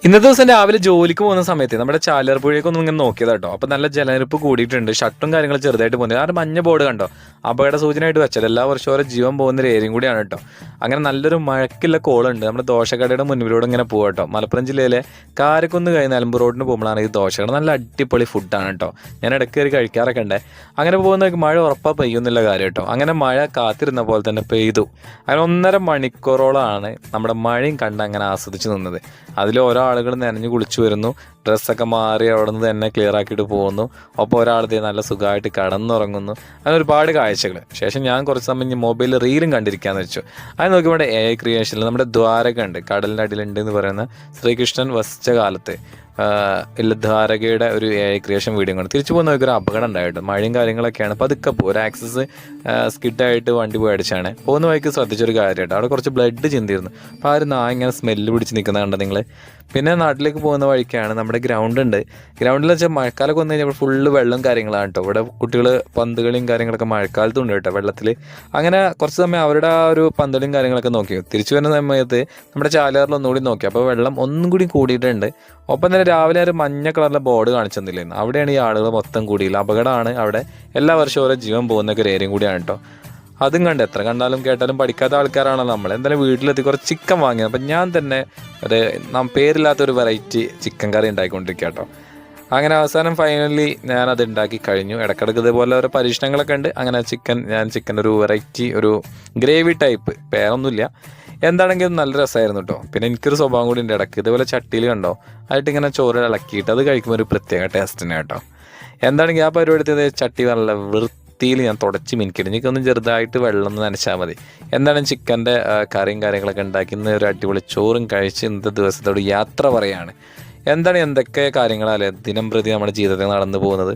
ഇന്നത്തെ ദിവസം രാവിലെ ജോലിക്ക് പോകുന്ന സമയത്ത് നമ്മുടെ ചാലിയാർപ്പുഴയൊക്കെ ഒന്ന് ഇങ്ങനെ നോക്കിയതാ കേട്ടോ. അപ്പൊ നല്ല ജലനിരപ്പ് കൂടിയിട്ടുണ്ട്, ഷട്ടും കാര്യങ്ങളും ചെറുതായിട്ട് പോകുന്നത്. ആ ഒരു മഞ്ഞ ബോർഡ് കണ്ടോ, അപകട സൂചനയായിട്ട് വെച്ചത്. എല്ലാ വർഷവും ഓരോ ജീവൻ പോകുന്ന ഒരു ഏരിയയും കൂടിയാണ് കേട്ടോ. അങ്ങനെ നല്ലൊരു മഴക്കുള്ള കോളുണ്ട്. നമ്മുടെ ദോശക്കടയുടെ മുന്നിലൂടെ ഇങ്ങനെ പോകാം കേട്ടോ. മലപ്പുറം ജില്ലയിലെ കാരക്കുന്ന് കഴിഞ്ഞ് നിലമ്പൂർ റോഡിന് പോകുമ്പോഴാണ് ഈ ദോശക്കട. നല്ല അടിപൊളി ഫുഡാണ് കേട്ടോ. ഞാൻ ഇടയ്ക്ക് കയറി കഴിക്കാറൊക്കെ ഉണ്ട്. അങ്ങനെ പോകുന്ന മഴ ഉറപ്പാ പെയ്യുന്നില്ല കാര്യം കേട്ടോ. അങ്ങനെ മഴ കാത്തിരുന്ന പോലെ തന്നെ പെയ്തു. അങ്ങനെ 1.5 മണിക്കൂറോളമാണ് നമ്മുടെ മഴയും കണ്ട് അങ്ങനെ ആസ്വദിച്ച് നിന്നത്. അതിൽ ഓരോ ആളുകൾ നനഞ്ഞു കുളിച്ചു വരുന്നു, ഡ്രസ്സൊക്കെ മാറി അവിടെ നിന്ന് തന്നെ ക്ലിയർ ആക്കിയിട്ട് പോകുന്നു. ഒപ്പം ഒരാളത് നല്ല സുഖമായിട്ട് കടന്നുറങ്ങുന്നു. അങ്ങനെ ഒരുപാട് കാഴ്ചകൾ. ശേഷം ഞാൻ കുറച്ച് സമയം മൊബൈലിൽ റീലും കണ്ടിരിക്കാന്ന് വെച്ചു. അത് നോക്കിയപ്പോൾ AI ക്രിയേഷനിൽ നമ്മുടെ ദ്വാരക ഉണ്ട്, കടലിൻ്റെ അടിയിലുണ്ട് എന്ന് പറയുന്ന ശ്രീകൃഷ്ണൻ വസിച്ച കാലത്ത് ദ്വാരകയുടെ ഒരു AI ക്രിയേഷൻ വീഡിയോ കൊണ്ട് തിരിച്ചു പോകുന്ന ഒരു അപകടം ഉണ്ടായിട്ട് മഴയും കാര്യങ്ങളൊക്കെയാണ്. പതുക്കെ പോകും, ഒരു ആക്സസ് സ്കിഡായിട്ട് വണ്ടി പോയി അടിച്ചാണ്. പോകുന്ന വഴിക്ക് ശ്രദ്ധിച്ചൊരു കാര്യമായിട്ട് അവിടെ കുറച്ച് ബ്ലഡ് ചിന്തിയിരുന്നു. അപ്പോൾ ആ ഒരു നായ ഇങ്ങനെ സ്മെല്ല് പിടിച്ച് നിൽക്കുന്നത് കണ്ടോ നിങ്ങൾ. പിന്നെ നാട്ടിലേക്ക് പോകുന്ന വഴിക്കാണ് നമ്മുടെ ഗ്രൗണ്ട് ഉണ്ട്. ഗ്രൗണ്ടിൽ വെച്ചാൽ മഴക്കാലമൊക്കെ വന്നു കഴിഞ്ഞാൽ ഫുള്ള് വെള്ളം കാര്യങ്ങളാണ് കേട്ടോ. ഇവിടെ കുട്ടികൾ പന്തുകളിയും കാര്യങ്ങളൊക്കെ മഴക്കാലത്തും ഉണ്ട് കേട്ടോ വെള്ളത്തിൽ. അങ്ങനെ കുറച്ച് സമയം അവരുടെ ആ ഒരു പന്തളിയും കാര്യങ്ങളൊക്കെ നോക്കി തിരിച്ചു വരുന്ന സമയത്ത് നമ്മുടെ ചാലിയാറിൽ ഒന്നുകൂടി നോക്കി. അപ്പോൾ വെള്ളം ഒന്നും കൂടി കൂടിയിട്ടുണ്ട്. ഒപ്പം തന്നെ രാവിലെ ഒരു മഞ്ഞ കളറിലെ ബോർഡ് കാണിച്ചെന്നില്ലായിരുന്നു. അവിടെയാണ് ഈ ആളുകൾ മൊത്തം കൂടിയില്ല. അപകടമാണ് അവിടെ. എല്ലാ വർഷവും ഓരോ ജീവൻ പോകുന്നൊക്കെ ഒരു ഏരിയയും കൂടിയാണ് കേട്ടോ. അതും കണ്ട് എത്ര കണ്ടാലും കേട്ടാലും പഠിക്കാത്ത ആൾക്കാരാണല്ലോ നമ്മൾ. എന്തായാലും വീട്ടിലെത്തി കുറച്ച് ചിക്കൻ വാങ്ങിയത്. അപ്പം ഞാൻ തന്നെ ഒരു പേരില്ലാത്തൊരു വെറൈറ്റി ചിക്കൻ കറി ഉണ്ടാക്കിക്കൊണ്ടിരിക്കുക കേട്ടോ. അങ്ങനെ അവസാനം ഫൈനലി ഞാനത് ഉണ്ടാക്കി കഴിഞ്ഞു. ഇടയ്ക്കിടയ്ക്ക് ഇതുപോലെ ഓരോ പരീക്ഷണങ്ങളൊക്കെ ഉണ്ട്. അങ്ങനെ ചിക്കൻ ഒരു വെറൈറ്റി ഒരു ഗ്രേവി ടൈപ്പ്, പേരൊന്നുമില്ല, എന്താണെങ്കിലും നല്ല രസമായിരുന്നു കേട്ടോ. പിന്നെ എനിക്കൊരു സ്വഭാവം കൂടി ഉണ്ട്, ഇടയ്ക്ക് ഇതുപോലെ ചട്ടിയിൽ കണ്ടോ ആയിട്ട് ഇങ്ങനെ ചോറ് ഇളക്കിയിട്ട് അത് കഴിക്കുമ്പോൾ ഒരു പ്രത്യേക ടേസ്റ്റ് തന്നെ കേട്ടോ. എന്താണെങ്കിൽ ആ പരിപാടി ചട്ടി നല്ല വൃത്തിയിൽ ഞാൻ തുടച്ച് മിനിക്കിടും. എനിക്കൊന്നും ചെറുതായിട്ട് വെള്ളം ഒന്ന് നനച്ചാൽ മതി. എന്താണ് ചിക്കൻ്റെ കറിയും കാര്യങ്ങളൊക്കെ ഉണ്ടാക്കി ഇന്ന് ഒരു അടിപൊളി ചോറും കഴിച്ച് ഇന്നത്തെ ദിവസത്തോട് യാത്ര പറയാണ്. എന്തൊക്കെ കാര്യങ്ങളല്ലേ ദിനം പ്രതി നമ്മുടെ ജീവിതത്തിൽ നടന്നു പോകുന്നത്.